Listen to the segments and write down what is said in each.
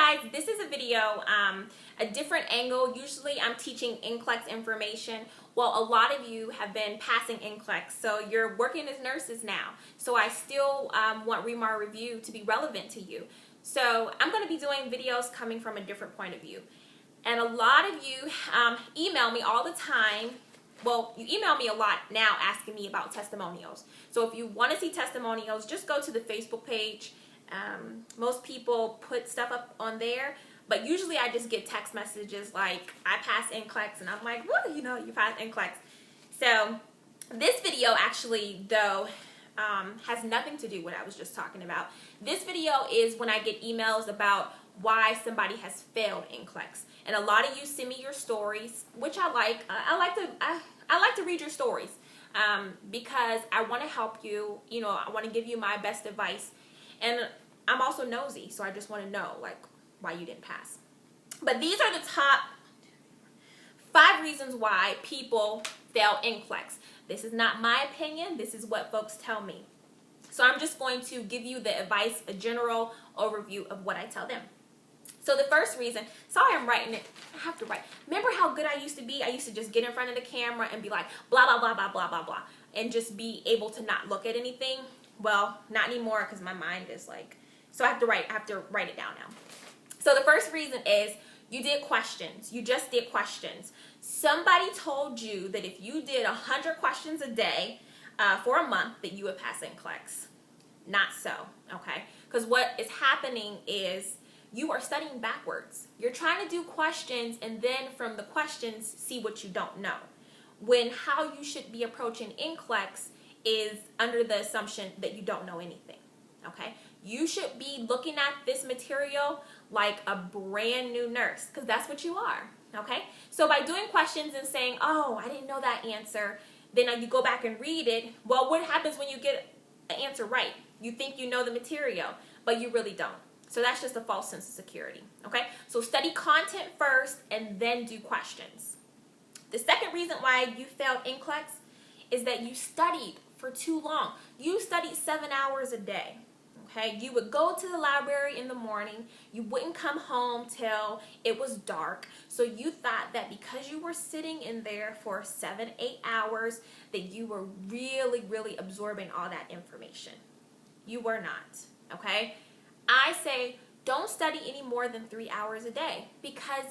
guys, this is a video, a different angle. Usually I'm teaching NCLEX information. Well, a lot of you have been passing NCLEX, so you're working as nurses now. So I still want Remar Review to be relevant to you. So I'm going to be doing videos coming from a different point of view. And a lot of you email me all the time. Well, you email me a lot now asking me about testimonials. So if you want to see testimonials, just go to the Facebook page. Most people put stuff up on there, but usually I just get text messages like, I passed NCLEX, and I'm like, well, you know, you passed NCLEX. So this video actually, though, has nothing to do with what I was just talking about. This video is when I get emails about why somebody has failed NCLEX. And a lot of you send me your stories, which I like. I like to read your stories because I want to help you. You know, I want to give you my best advice. And I'm also nosy, so I just want to know, like, why you didn't pass. But these are the top 5 reasons why people fail NCLEX. This is not my opinion. This is what folks tell me. So I'm just going to give you the advice, a general overview of what I tell them. So the first reason, sorry I'm writing it, I have to write. Remember how good I used to be? I used to just get in front of the camera and be like, blah, blah, blah, blah, blah, blah, blah, and just be able to not look at anything. Well, not anymore because my mind is like, so I have to write it down now. So the first reason is you did questions. You just did questions. Somebody told you that if you did 100 questions a day for a month that you would pass NCLEX. Not so, okay? Because what is happening is you are studying backwards. You're trying to do questions and then from the questions see what you don't know. When how you should be approaching NCLEX is under the assumption that you don't know anything, okay? You should be looking at this material like a brand new nurse, because that's what you are, okay? So by doing questions and saying, oh, I didn't know that answer, then you go back and read it. Well, what happens when you get an answer right? You think you know the material, but you really don't. So that's just a false sense of security, okay? So study content first and then do questions. The second reason why you failed NCLEX is that you studied for too long. You studied 7 hours a day, okay? You would go to the library in the morning. You wouldn't come home till it was dark. So you thought that because you were sitting in there for 7, 8 hours that you were really, really absorbing all that information. You were not, okay? I say don't study any more than 3 hours a day because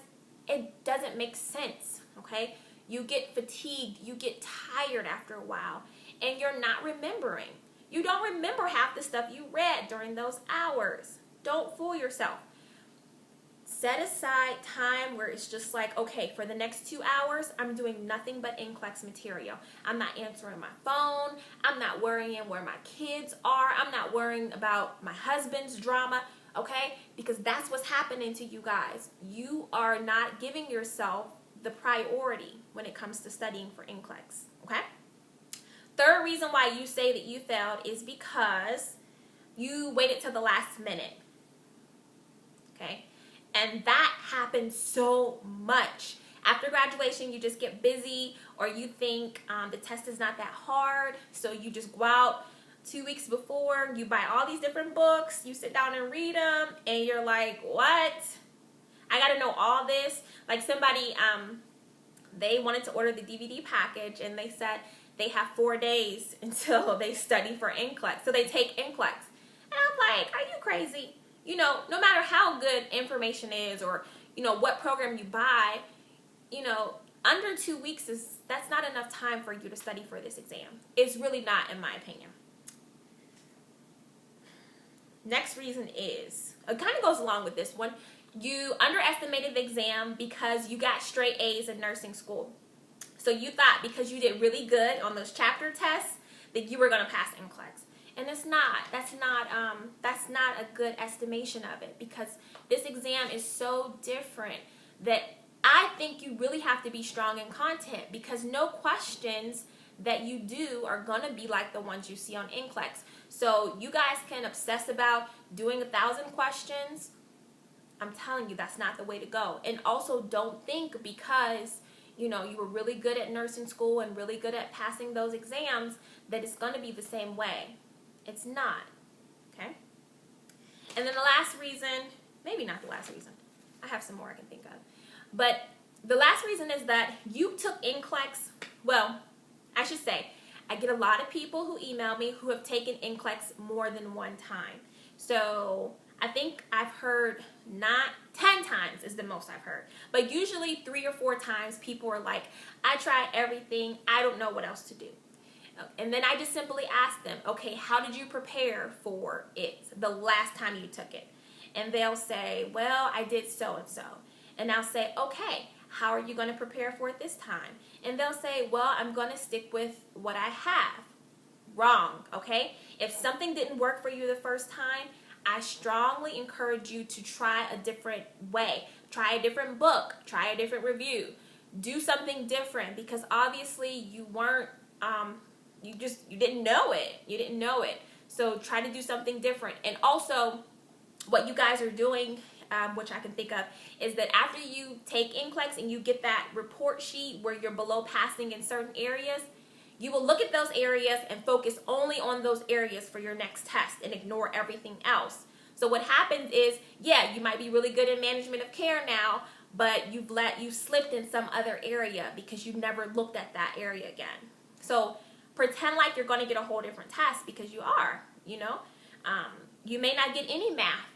it doesn't make sense, okay? You get fatigued, you get tired after a while, and you're not remembering. You don't remember half the stuff you read during those hours. Don't fool yourself. Set aside time where it's just like, okay, for the next 2 hours, I'm doing nothing but NCLEX material. I'm not answering my phone. I'm not worrying where my kids are. I'm not worrying about my husband's drama, okay? Because that's what's happening to you guys. You are not giving yourself the priority when it comes to studying for NCLEX, okay? Third reason why you say that you failed is because you waited till the last minute, okay? And that happens so much. After graduation, you just get busy, or you think the test is not that hard, so you just go out 2 weeks before, you buy all these different books, you sit down and read them, and you're like, what? I gotta know all this. Like somebody, they wanted to order the DVD package, and they said they have 4 days until they study for NCLEX. So they take NCLEX. And I'm like, are you crazy? You know, no matter how good information is or, you know, what program you buy, you know, under 2 weeks that's not enough time for you to study for this exam. It's really not, in my opinion. Next reason is, it kind of goes along with this one, you underestimated the exam because you got straight A's in nursing school. So you thought because you did really good on those chapter tests that you were going to pass NCLEX. And it's not. That's not a good estimation of it, because this exam is so different that I think you really have to be strong in content, because no questions that you do are going to be like the ones you see on NCLEX. So you guys can obsess about doing 1,000 questions. I'm telling you, that's not the way to go. And also don't think because, you know, you were really good at nursing school and really good at passing those exams that it's going to be the same way. It's not, okay? And then the last reason maybe not the last reason. I have some more I can think of. But the last reason is that you took NCLEX, well, I should say, I get a lot of people who email me who have taken NCLEX more than one time. So I think I've heard not 10 times is the most I've heard. But usually 3 or 4 times people are like, I tried everything, I don't know what else to do. And then I just simply ask them, okay, how did you prepare for it the last time you took it? And they'll say, well, I did so and so. And I'll say, okay, how are you going to prepare for it this time? And they'll say, well, I'm going to stick with what I have. Wrong, okay? If something didn't work for you the first time, I strongly encourage you to try a different way. Try a different book. Try a different review. Do something different, because obviously you weren't, you didn't know it. You didn't know it. So try to do something different. And also, what you guys are doing, which I can think of, is that after you take NCLEX and you get that report sheet where you're below passing in certain areas, you will look at those areas and focus only on those areas for your next test and ignore everything else. So what happens is, yeah, you might be really good in management of care now, but you've slipped in some other area because you've never looked at that area again. So pretend like you're going to get a whole different test, because you are, you know. You may not get any math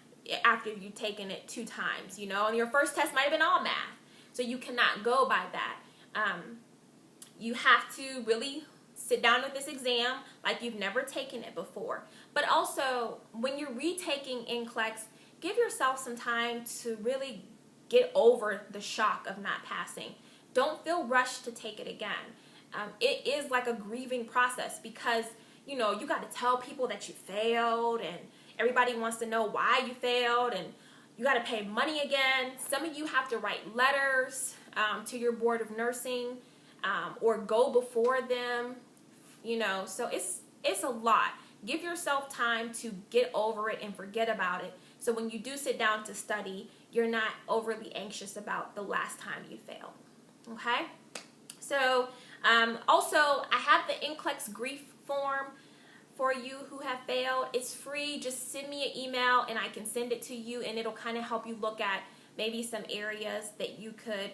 after you've taken it 2 times, you know, and your first test might have been all math. So you cannot go by that. You have to really sit down with this exam like you've never taken it before. But also, when you're retaking NCLEX, give yourself some time to really get over the shock of not passing. Don't feel rushed to take it again. It is like a grieving process, because, you know, you got to tell people that you failed, and everybody wants to know why you failed, and you got to pay money again. Some of you have to write letters to your board of nursing, or go before them, you know. So it's a lot. Give yourself time to get over it and forget about it. So when you do sit down to study, you're not overly anxious about the last time you failed. Okay? So also, I have the NCLEX grief form for you who have failed. It's free. Just send me an email and I can send it to you, and it'll kind of help you look at maybe some areas that you could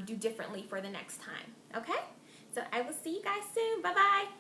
do differently for the next time. Okay? So I will see you guys soon. Bye-bye.